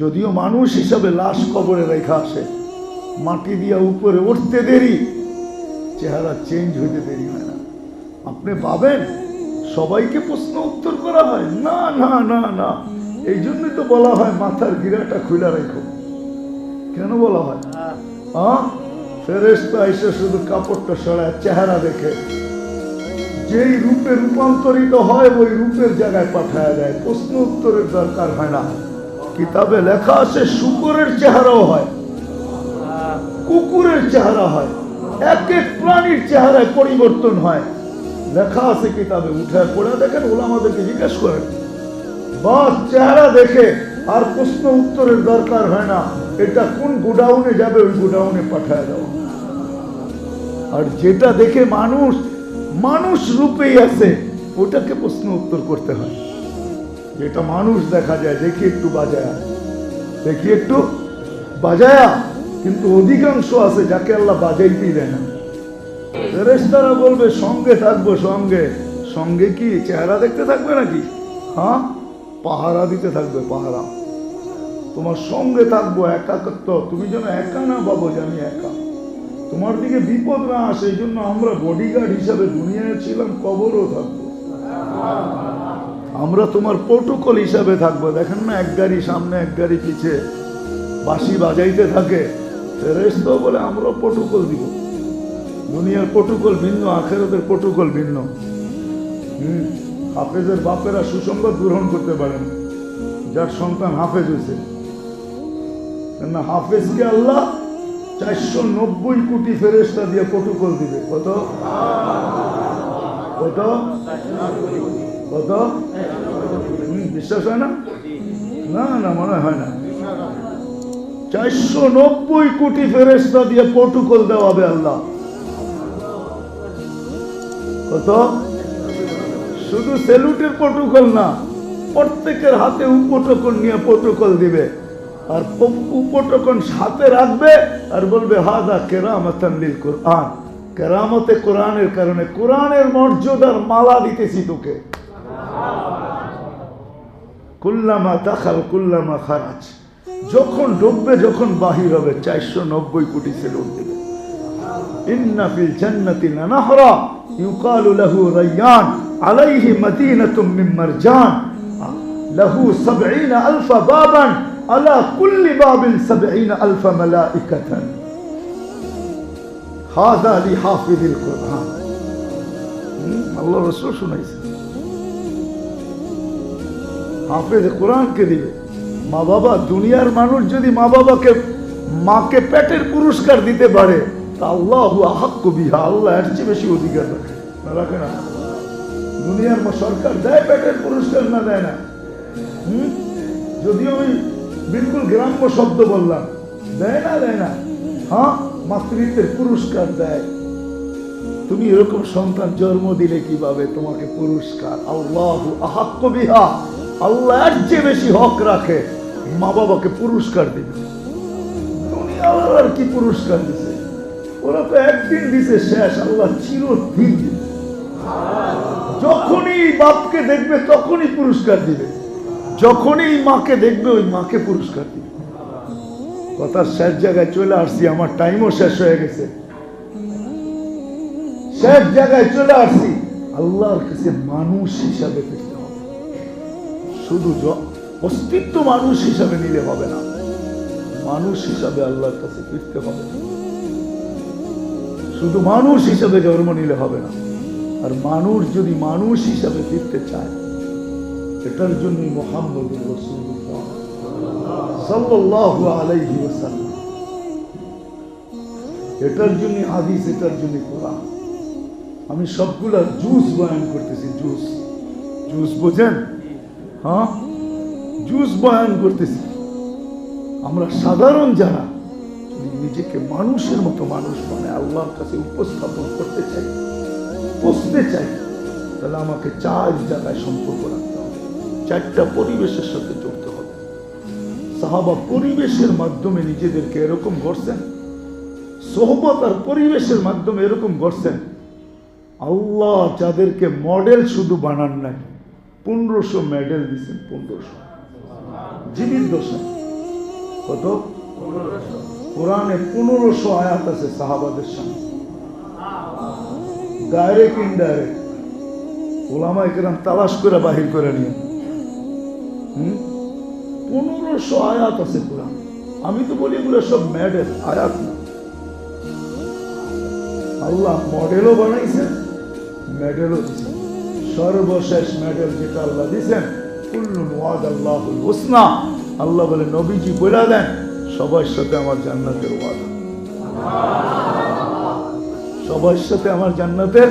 যদিও মানুষ হিসাবে লাশ কবরে রেখা আসে, মাটি দিয়া উপরে উঠতে দেরি, চেহারা চেঞ্জ হইতে দেরি হয় না। আপনি পাবেন সবাইকে প্রশ্ন উত্তর করা হয় না, না, না, না। এই জন্যই তো বলা হয় মাথার গিরাটা খুলে রেখো। কেন বলা হয়? ফেরেশতা এসে শুধু কাপড়টা সরায় চেহারা দেখে, যেই রূপে রূপান্তরিত হয় ওই রূপের জায়গায় পাঠায় দেয়, প্রশ্ন উত্তরের দরকার হয় না। কিতাবে লেখা আছে শুকরের চেহারাও হয়, কুকুরের চেহারা হয়, এক এক প্রাণীর চেহারায় পরিবর্তন হয়। লেখা আছে কিতাবে, উঠে পড়ে দেখেন, ওলামাদেরকে জিজ্ঞেস করেন। বাস চেহারা দেখে আর প্রশ্ন উত্তরের দরকার হয় না, এটা কোন গোডাউনে যাবে ওই গোডাউনে পাঠায় দেওয়া। আর যেটা দেখে মানুষ মানুষ রূপেই আছে ওটাকে প্রশ্ন উত্তর করতে হয়। যেটা মানুষ দেখা যায় দেখি একটু বাজায়া, দেখি একটু বাজায়া, কিন্তু অধিকাংশ আছে যাকে আল্লাহ বাজাইতেই দেয় না। ফেরেশতারা বলবে সঙ্গে থাকবো, সঙ্গে সঙ্গে কি চেহারা দেখতে থাকবে নাকি? হ্যাঁ, পাহারা দিতে থাকবে, পাহারা। তোমার সঙ্গে থাকবো, একাকত্ব, তুমি যেন একা না ভাবো যে আমি একা, তোমার দিকে বিপদ না আসে। এই জন্য আমরা বডিগার্ড হিসাবে দুনিয়ায় ছিলাম, কবরও থাকবো। আমরা তোমার প্রোটোকল হিসাবে থাকবো। দেখেন না, এক গাড়ি সামনে এক গাড়ি পিছে বাঁশি বাজাইতে থাকে, ফেরেশতা বলে আমরা প্রোটোকল দিব। দুনিয়ার প্রোটোকল ভিন্ন, আখিরাতের প্রোটোকল ভিন্ন। হাফেজের বাপেরা সুসংবাদ গ্রহণ করতে পারেন যার সন্তান হাফেজ হয়েছে। না, হাফেজকে আল্লাহ 490 কোটি ফেরেশতা দিয়ে প্রোটোকল দিবে। কত কত কত? বিশ্বাস হয় না? না না, মনে হয় না। 490 কোটি ফেরেশতা দিয়ে প্রোটোকল দেওয়াবে আল্লাহ। কত? শুধু সেলুটের প্রোটোকল না, প্রত্যেকের হাতে উপটোকন নিয়ে প্রোটোকল দিবে। আর উপটোকন সাথে রাখবে আর বলবে হাদা কেরামাতান লিল কুরআন, কেরামতে কোরআনের কারণে, কোরআনের মর্যাদার মালা দিতেছি তোকে। কুল্লামা দাখাল কুল্লামা খারাজ, যখন ঢুকবে যখন বাহির হবে 490 কোটি সেলুট দিবে। ইন্না ফিল জান্নাতি লানাহরা ইউকালু লাহু রায়্যান আলাইহি মাদিনাতুম মিন মারজান লাহু 70,000 বাবান আলা কুল্লি বাবিন 70,000 মালাইকাতান হাযা লিহাফিযিল কুরআন। আল্লাহ রাসূল শুনাইছে, হাফেজ কোরআনকে দিবে। মা বাবা, দুনিয়ার মানুষ যদি মা বাবাকে, মাকে পেটের পুরস্কার দিতে পারে তা আল্লাহু আহাক্কু বিহা, আল্লাহ এর চেয়ে বেশি অধিকার রাখে না, রাখে না? দুনিয়ার সরকার দেয় পেটের পুরস্কার, না দেয় না? যদিও আমি বিলকুল গ্রাম্য শব্দ বললাম, দেয় না, দেয় না? হ্যাঁ, মাতৃত্বের পুরস্কার দেয়। তুমি এরকম সন্তান জন্ম দিলে কিভাবে তোমাকে পুরস্কার, আল্লাহু আহাক্কু বিহা, আল্লাহ এর চেয়ে বেশি হক রাখে মা বাবাকে পুরস্কার দিবে। দুনিয়ার আর কি পুরস্কার দিছে? ওরা তো একদিন দিছে, শেষ। আল্লাহ চিরদিন দিবে। যখনই বাপকে দেখবে তখনই পুরস্কার দিবে, যখনই মাকে দেখবে ওই মাকে পুরস্কার দিবে। কথার শেষ জায়গায় চলে আসছি, আমার টাইমও শেষ হয়ে গেছে। শেষ জায়গায় চলে আসছি। আল্লাহর কাছে মানুষ হিসাবে ফিরতে হবে। শুধু অস্তিত্ব মানুষ হিসাবে নিলে হবে না, মানুষ হিসাবে আল্লাহর কাছে ফিরতে হবে। শুধু মানুষ হিসাবে জন্ম নিলে হবে না। আর মানুষ যদি মানুষ হিসাবে ফিরতে চায়, এটার জন্যই মুহাম্মদুর রাসূলুল্লাহ সাল্লাল্লাহু আলাইহি ওয়াসাল্লাম, এটার জন্য হাদিস, এটার জন্য কোরআন। আমি সবগুলা জুস বয়ান করতেছি। জুস, জুস বোঝেন? হ্যাঁ, জুস বয়ান করতেছি। আমরা সাধারণ যারা নিজেকে মানুষের মতো মানুষ মানে আল্লাহর কাছে উপস্থাপন করতে চাই, বসতে চাই, তাহলে আমাকে 4 জায়গায় সম্পর্ক রাখতে হবে, 4টা পরিবেশের সাথে জড়তে হবে। সাহাবা পরিবেশের মাধ্যমে নিজেদেরকে এরকম গড়ছেন, সোহবত আর পরিবেশের মাধ্যমে এরকম গড়ছেন। আল্লাহ যাদেরকে মডেল শুধু বানান নাই, 1500 মেডেল দিচ্ছেন, 1500 জীবিত দশা। কত? কোরআনে 1500 আয়াত আছে সাহাবাদের সামনে, ডাইরেক্ট ইনডাইরেক্ট ওলামায়ে কেরাম তালাশ করে বাহির করে নিয়ে 1500 আয়াত আছে কোরআন। আমি তো বলি এগুলো সব মডেল আয়াত না, আল্লাহ মডেলও বানাইছেন মেডেলও দিচ্ছেন। সর্বশেষ মেডেল যেটা আল্লাহ দিচ্ছেন, কুল্লুন ওয়াদাল্লাহুল হুসনা, আল্লাহ বলে নবীজি বলে দেন সবার সাথে আমার জান্নাতের ওয়াদা, সবার সাথে আমার জান্নাতের